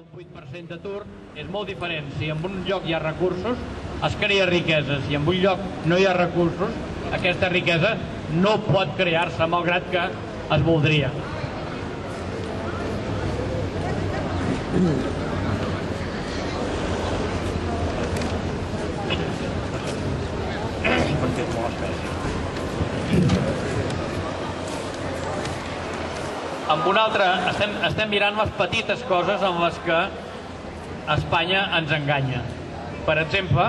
un 8% d'atur, és molt diferent. Si en un lloc hi ha recursos, es crea riquesa. Si en un lloc no hi ha recursos, aquesta riquesa no pot crear-se, malgrat que es voldria. Amb una altra, estem mirant les petites coses en les que Espanya ens enganya. Per exemple,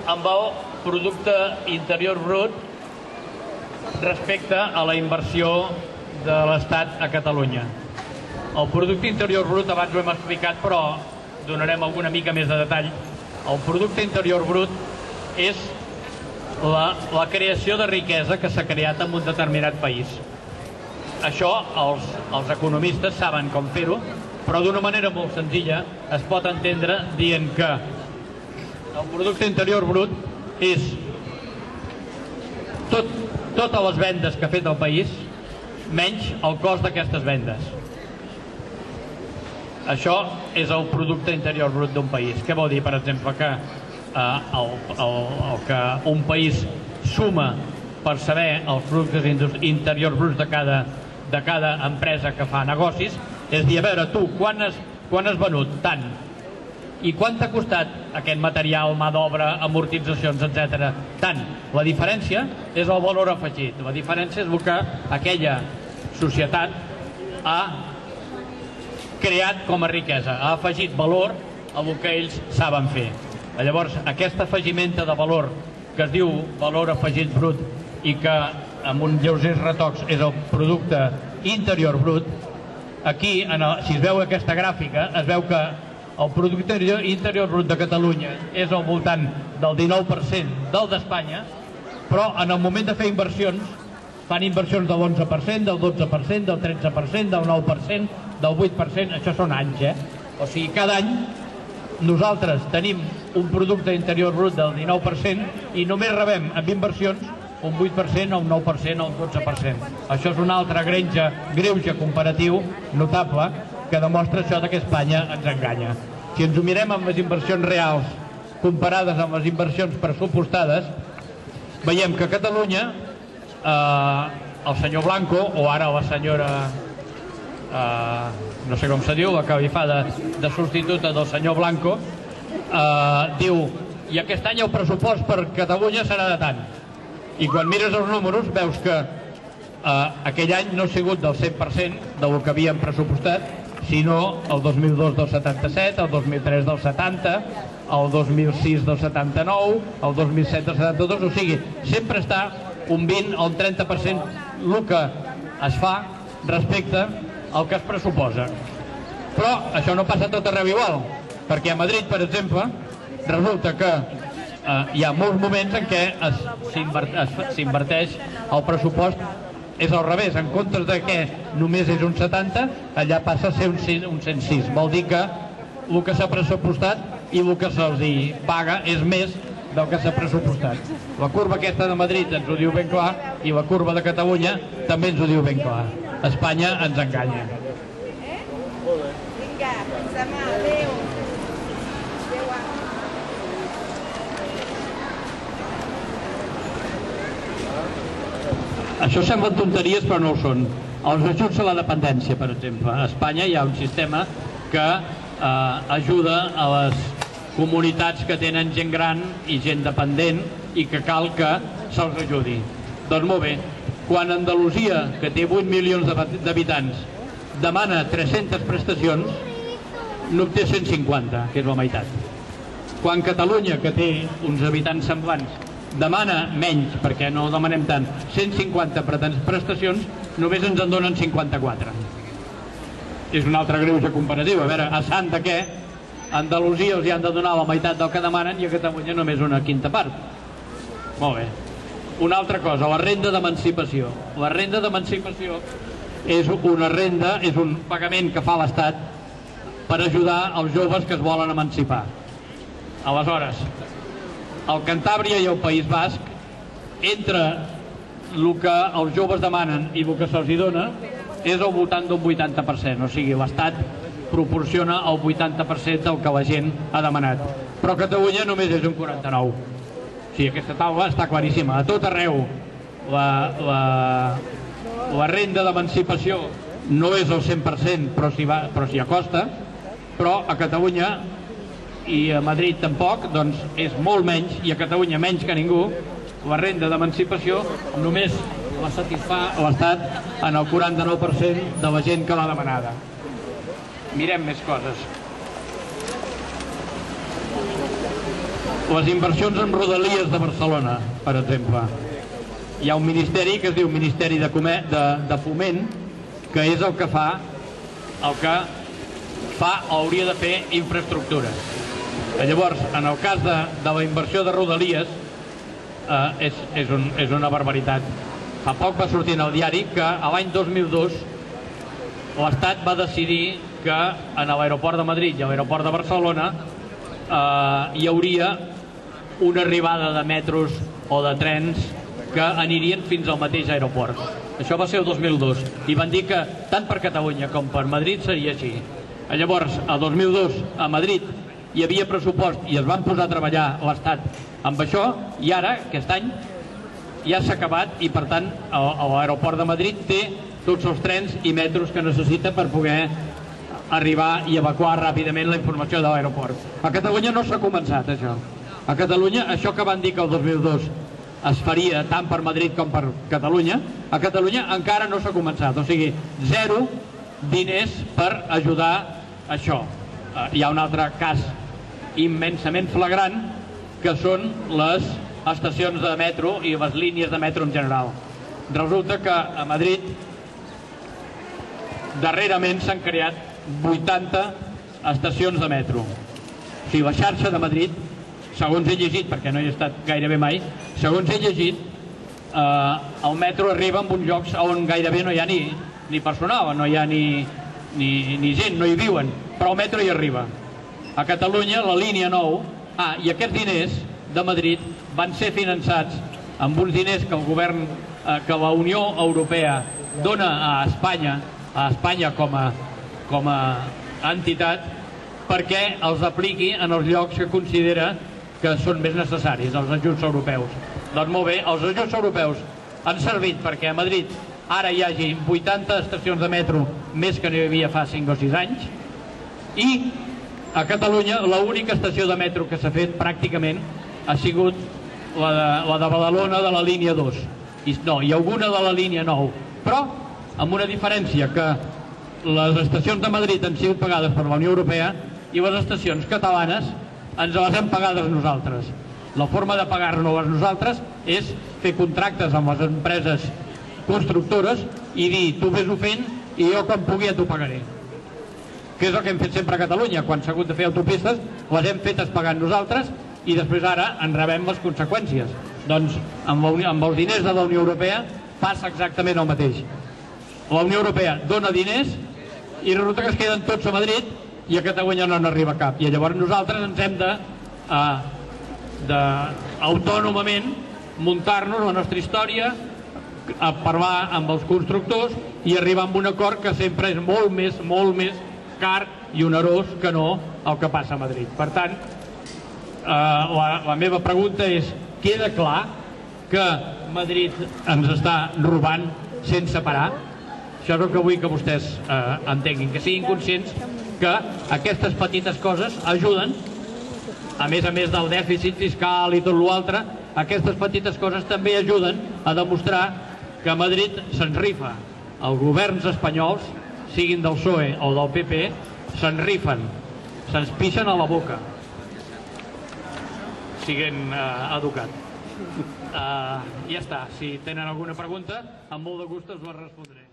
amb el producte interior brut respecte a la inversió de l'Estat a Catalunya. El producte interior brut, abans ho hem explicat, però donarem alguna mica més de detall. El producte interior brut és la creació de riquesa que s'ha creat en un determinat país. Això els economistes saben com fer-ho, però d'una manera molt senzilla es pot entendre dient que el producte interior brut és totes les vendes que ha fet el país menys el cost d'aquestes vendes. Això és el producte interior brut d'un país. Què vol dir, per exemple, que que un país suma per saber els productes interiors bruts de cada empresa que fa negocis, és dir, a veure, tu, quan has venut? Tant. I quant t'ha costat aquest material, mà d'obra, amortitzacions, etc.? Tant. La diferència és el valor afegit. La diferència és el que aquella societat ha creat com a riquesa, ha afegit valor a el que ells saben fer. Llavors, aquest afegiment de valor que es diu valor afegit brut i que amb uns lleugers retocs és el producte interior brut, aquí, si es veu aquesta gràfica, es veu que el producte interior brut de Catalunya és al voltant del 19% del d'Espanya, però en el moment de fer inversions, fan inversions de l'11%, del 12%, del 13%, del 9%, del 8%, això són anys, O sigui, cada any nosaltres tenim un producte interior brut del 19% i només rebem amb inversions un 8%, un 9%, un 12%. Això és un altre greuge comparatiu notable que demostra això que Espanya ens enganya. Si ens ho mirem amb les inversions reals comparades amb les inversions pressupostades, veiem que a Catalunya el senyor Blanco, o ara la senyora no sé com se diu, la que hi fa de substituta del senyor Blanco, diu, i aquest any el pressupost per Catalunya serà de tant. I quan mires els números veus que aquell any no ha sigut del 100% del que havíem pressupostat, sinó el 2002 del 77, el 2003 del 70, el 2006 del 79, el 2007 del 72, o sigui, sempre està un 20 o un 30% el que es fa respecte al que es pressuposa. Però això no passa tot arreu igual, perquè a Madrid, per exemple, resulta que hi ha molts moments en què s'inverteix el pressupost, és al revés, en comptes de que només és un 70, allà passa a ser un 106. Vol dir que el que s'ha pressupostat i el que se'ls paga és més del que s'ha pressupostat. La curva aquesta de Madrid ens ho diu ben clar i la curva de Catalunya també ens ho diu ben clar. Espanya ens enganya. Vinga, demà, adéu. Això semblen tonteries, però no ho són. Els ajuts a la dependència, per exemple. A Espanya hi ha un sistema que ajuda a les comunitats que tenen gent gran i gent dependent i que cal que se'ls ajudi. Doncs molt bé, quan Andalusia, que té 8 milions d'habitants, demana 300 prestacions, n'obté 150, que és la meitat. Quan Catalunya, que té uns habitants semblants, demana menys, perquè no demanem tant, 150 prestacions, només ens en donen 54. És un altre greuge comparatiu. A veure, a sant de què? A Andalusia els hi han de donar la meitat del que demanen i a Catalunya només una quinta part. Molt bé. Una altra cosa, la renda d'emancipació. La renda d'emancipació és una renda, és un pagament que fa l'Estat per ajudar els joves que es volen emancipar. Aleshores, al Cantàbria i al País Basc, entre el que els joves demanen i el que se'ls dona, és al voltant d'un 80%, o sigui, l'Estat proporciona el 80% del que la gent ha demanat. Però a Catalunya només és un 49%. O sigui, aquesta taula està claríssima. A tot arreu la renda d'emancipació no és el 100%, però s'hi acosta, però a Catalunya i a Madrid tampoc, doncs és molt menys, i a Catalunya menys que ningú. La renda d'emancipació només la satisfà l'Estat en el 49% de la gent que l'ha demanada. Mirem més coses. Les inversions en rodalies de Barcelona, per exemple. Hi ha un ministeri que es diu Ministeri de Foment, que és el que hauria de fer infraestructures. Llavors, en el cas de la inversió de rodalies, és una barbaritat. Fa poc va sortir en el diari que l'any 2002 l'Estat va decidir que a l'aeroport de Madrid i a l'aeroport de Barcelona hi hauria una arribada de metros o de trens que anirien fins al mateix aeroport. Això va ser el 2002 i van dir que tant per Catalunya com per Madrid seria així. Llavors, a 2002 a Madrid hi havia pressupost i es van posar a treballar l'Estat amb això, i ara, aquest any, ja s'ha acabat i per tant l'aeroport de Madrid té tots els trens i metros que necessita per poder arribar i evacuar ràpidament la informació de l'aeroport. A Catalunya no s'ha començat això. A Catalunya, això que van dir que el 2002 es faria tant per Madrid com per Catalunya, a Catalunya encara no s'ha començat, o sigui, 0 diners per ajudar això. Hi ha un altre cas immensament flagrant que són les estacions de metro i les línies de metro en general. Resulta que a Madrid darrerament s'han creat 80 estacions de metro. O sigui, la xarxa de Madrid, segons he llegit, perquè no hi he estat gairebé mai, segons he llegit, el metro arriba en uns llocs on gairebé no hi ha ni personal, no hi ha ni gent, no hi viuen, però el metro hi arriba. A Catalunya, la línia 9, i aquests diners de Madrid van ser finançats amb uns diners que el govern, que la Unió Europea dona a Espanya com a entitat, perquè els apliqui en els llocs que considera que són més necessaris, els ajuts europeus. Doncs molt bé, els ajuts europeus han servit perquè a Madrid ara hi hagi 80 estacions de metro més que n'hi havia fa 5 o 6 anys, i a Catalunya l'única estació de metro que s'ha fet pràcticament ha sigut la de Badalona de la línia 2. No, hi ha alguna de la línia 9, però amb una diferència, que les estacions de Madrid han sigut pagades per la Unió Europea i les estacions catalanes ens les hem pagades nosaltres. La forma de pagar-nos nosaltres és fer contractes amb les empreses constructores i dir, tu vés-ho fent i jo quan pugui ja t'ho pagaré. Que és el que hem fet sempre a Catalunya. Quan s'ha hagut de fer autopistes, les hem fetes pagant nosaltres i després ara en rebem les conseqüències. Doncs amb els diners de la Unió Europea passa exactament el mateix. La Unió Europea dona diners i resulta que es queden tots a Madrid i a Catalunya no n'arriba cap. I llavors nosaltres ens hem de autònomament muntar-nos la nostra història, a parlar amb els constructors i arribar a un acord que sempre és molt més car i onerós que no el que passa a Madrid. Per tant, la meva pregunta és, queda clar que Madrid ens està robant sense parar? Això és el que vull que vostès entenguin, que siguin conscients que aquestes petites coses ajuden, a més del dèficit fiscal i tot l'altre, aquestes petites coses també ajuden a demostrar que a Madrid se'n rifa. Els governs espanyols, siguin del PSOE o del PP, se'n rifen, se'ns pixen a la boca. Siguin educats. Ja està, si tenen alguna pregunta, amb molt de gust us la respondré.